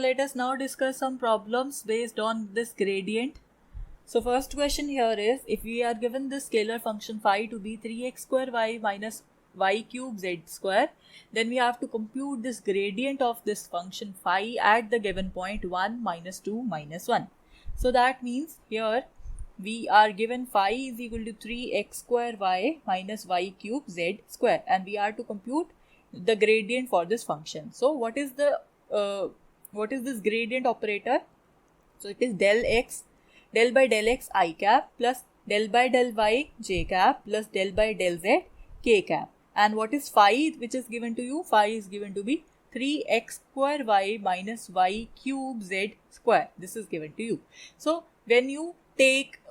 let us now discuss some problems based on this gradient. So first question here is, if we are given this scalar function phi to be 3x square y minus y cube z square, then we have to compute this gradient of this function phi at the given point 1, minus 2, minus 1. So that means here we are given phi is equal to 3x square y minus y cube z square, and we are to compute the gradient for this function. So what is this gradient operator? So it is del by del x I cap plus del by del y j cap plus del by del z k cap. And what is phi which is given to you? Phi is given to be 3x square y minus y cube z square. This is given to you. So when you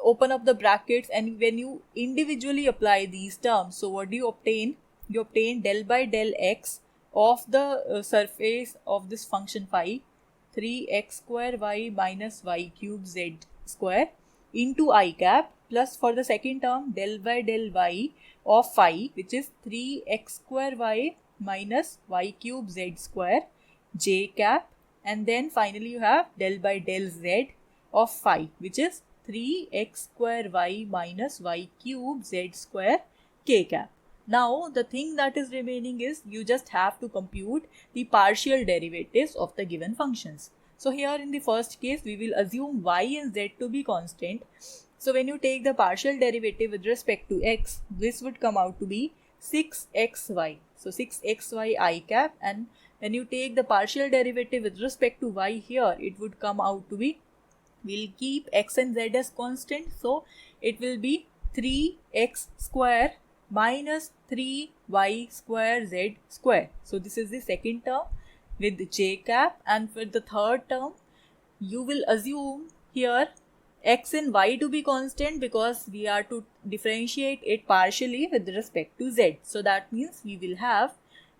open up the brackets and when you individually apply these terms, so what do you obtain? You obtain del by del x of the surface of this function phi, 3x square y minus y cube z square into I cap, plus for the second term del by del y of phi, which is 3x square y minus y cube z square j cap, and then finally you have del by del z of phi, which is 3x square y minus y cube z square k cap. Now the thing that is remaining is you just have to compute the partial derivatives of the given functions. So here in the first case we will assume y and z to be constant. So when you take the partial derivative with respect to x, this would come out to be 6xy. So 6xy I cap, and when you take the partial derivative with respect to y here, it would come out to be, we'll keep x and z as constant, so it will be 3x square minus 3y square z square. So this is the second term with j cap, and for the third term you will assume here x and y to be constant because we are to differentiate it partially with respect to z. So that means we will have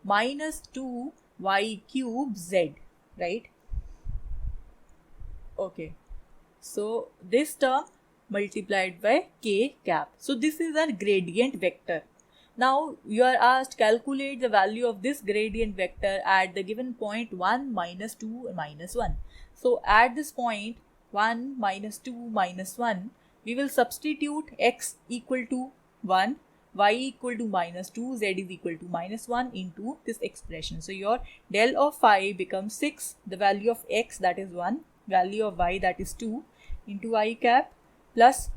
minus 2y cube z, right? Okay, so this term multiplied by k cap. So this is our gradient vector. Now you are asked calculate the value of this gradient vector at the given point 1, minus 2, minus 1. So at this point 1, minus 2, minus 1, we will substitute x equal to 1, y equal to minus 2, z is equal to minus 1 into this expression. So your del of phi becomes 6, the value of x that is 1, value of y that is 2 into I cap, plus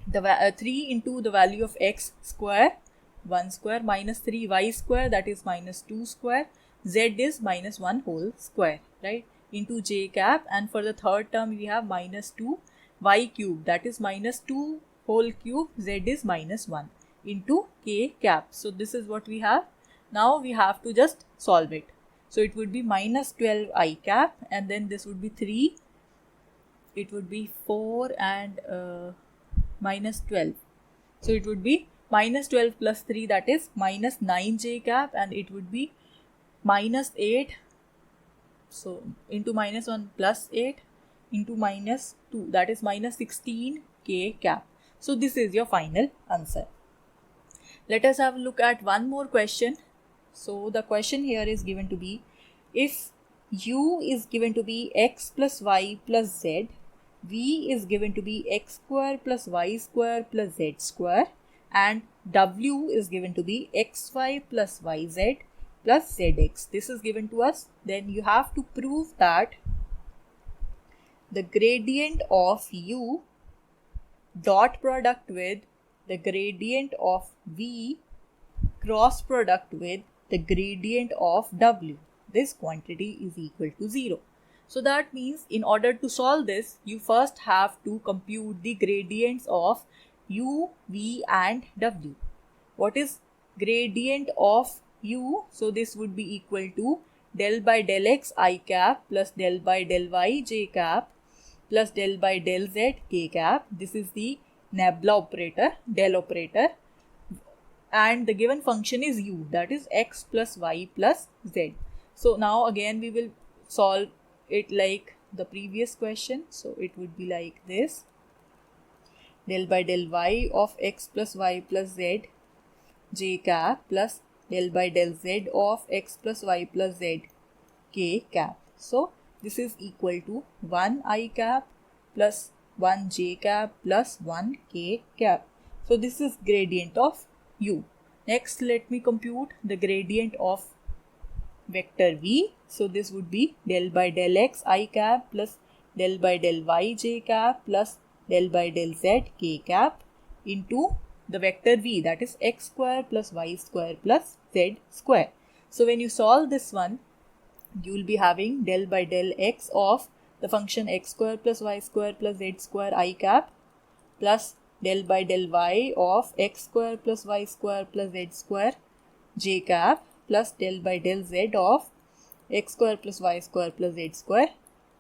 the 3 into the value of x square, 1 square, minus 3y square that is minus 2 square, z is minus 1 whole square, right, into j cap, and for the third term we have minus 2y cube that is minus 2 whole cube, z is minus 1 into k cap. So this is what we have. Now we have to just solve it. So it would be minus 12 I cap, and then this would be 3, it would be 4 and minus 12. So it would be minus 12 plus 3 that is minus 9 j cap, and it would be minus 8. So into minus 1 plus 8 into minus 2 that is minus 16 k cap. So this is your final answer. Let us have a look at one more question. So the question here is given to be, if u is given to be x plus y plus z, v is given to be x square plus y square plus z square, and w is given to be xy plus yz plus zx. This is given to us. Then you have to prove that the gradient of u dot product with the gradient of v cross product with the gradient of w, this quantity is equal to 0. So that means in order to solve this, you first have to compute the gradients of u, v and w. What is gradient of u? So this would be equal to del by del x I cap plus del by del y j cap plus del by del z k cap. This is the nabla operator, del operator, and the given function is u, that is x plus y plus z. So now again we will solve it like the previous question. So it would be like this: del by del y of x plus y plus z j cap plus del by del z of x plus y plus z k cap. So this is equal to 1 I cap plus 1 j cap plus 1 k cap. So this is gradient of u. Next, let me compute the gradient of vector v. So this would be del by del x I cap plus del by del y j cap plus del by del z k cap into the vector v, that is x square plus y square plus z square. So when you solve this one, you will be having del by del x of the function x square plus y square plus z square I cap plus del by del y of x square plus y square plus z square j cap plus del by del z of x square plus y square plus z square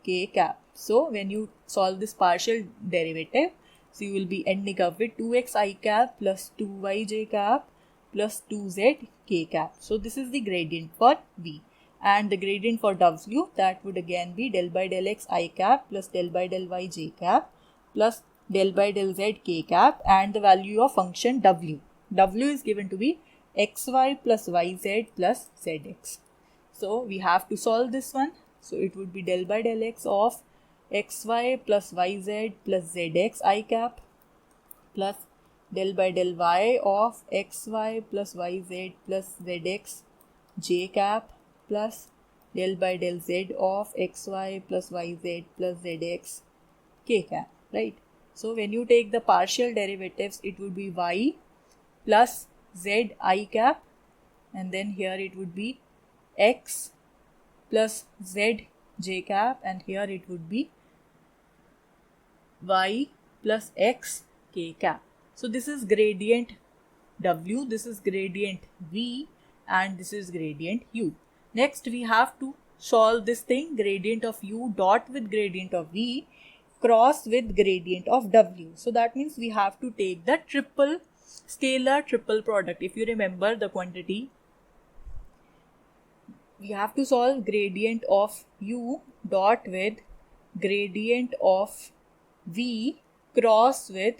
k cap. So when you solve this partial derivative, so you will be ending up with 2x I cap plus 2y j cap plus 2z k cap. So this is the gradient for v. And the gradient for w, that would again be del by del x I cap plus del by del y j cap plus del by del z k cap and the value of function w. W is given to be xy plus yz plus zx. So we have to solve this one. So it would be del by del x of xy plus yz plus zx I cap plus del by del y of xy plus yz plus zx j cap plus del by del z of xy plus yz plus zx k cap, right? So when you take the partial derivatives, it would be y plus z I cap, and then here it would be x plus z j cap, and here it would be y plus x k cap. So this is gradient w, this is gradient v, and this is gradient u. Next we have to solve this thing, gradient of u dot with gradient of v cross with gradient of w. So that means we have to take the scalar triple product. If you remember the quantity, we have to solve gradient of u dot with gradient of v cross with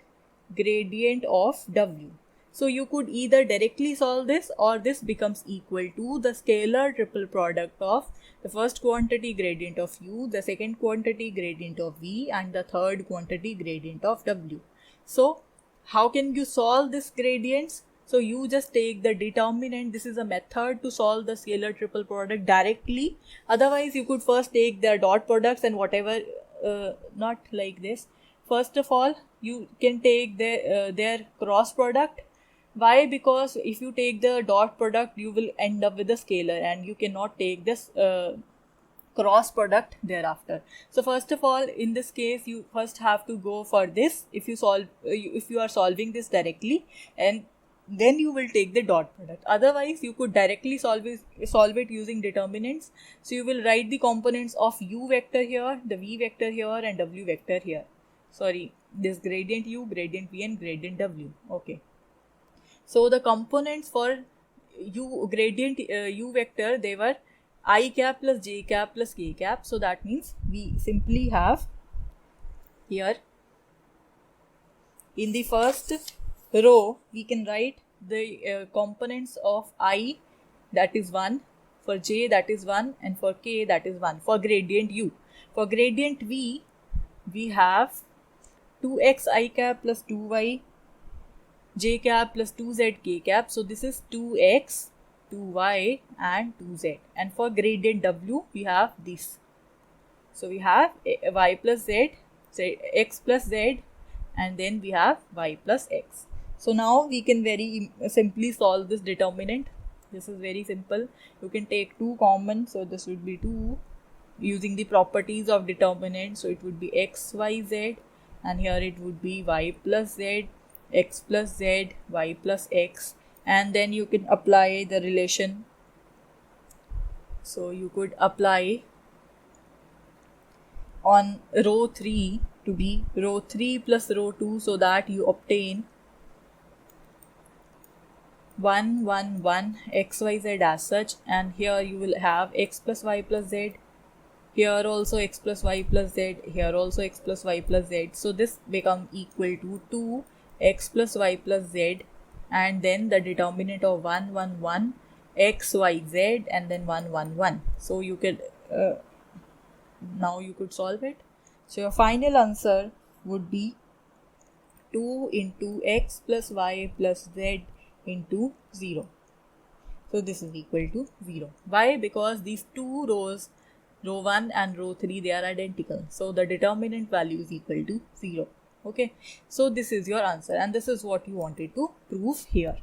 gradient of w. So you could either directly solve this, or this becomes equal to the scalar triple product of the first quantity gradient of u, the second quantity gradient of v, and the third quantity gradient of w. So how can you solve this gradients? So you just take the determinant. This is a method to solve the scalar triple product directly. Otherwise you could first take their dot products and whatever, not like this. First of all, you can take their cross product. Why? Because if you take the dot product, you will end up with a scalar, and you cannot take this cross product thereafter. So first of all, in this case, you first have to go for this. If you are solving this directly, and then you will take the dot product. Otherwise, you could directly solve it using determinants. So you will write the components of u vector here, the v vector here, and w vector here. Sorry, this gradient u, gradient v, and gradient w. Okay. So the components for gradient u vector, they were I cap plus j cap plus k cap. So that means we simply have here in the first row, we can write the components of I, that is 1, for j that is 1, and for k that is 1 for gradient u. For gradient v, we have 2x I cap plus 2y j cap plus 2z k cap. So this is 2x, 2y, and 2z. And for gradient w, we have this. So we have y plus z, x plus z, and then we have y plus x. So now we can very simply solve this determinant. This is very simple. You can take 2 common. So this would be 2 using the properties of determinant. So it would be x, y, z, and here it would be y plus z, x plus z, y plus x, and then you can apply the relation. So you could apply on row 3 to be row 3 plus row 2, so that you obtain 1, 1, 1 x, y, z as such, and here you will have x plus y plus z, here also x plus y plus z, here also x plus y plus z. So this becomes equal to 2 x plus y plus z, and then the determinant of 1, 1, 1 x, y, z, and then 1, 1, 1. So you could now you could solve it. So your final answer would be 2 into x plus y plus z into 0. So this is equal to 0. Why? Because these two rows, row 1 and row 3, they are identical. So the determinant value is equal to 0. Okay. So this is your answer, and this is what you wanted to prove here.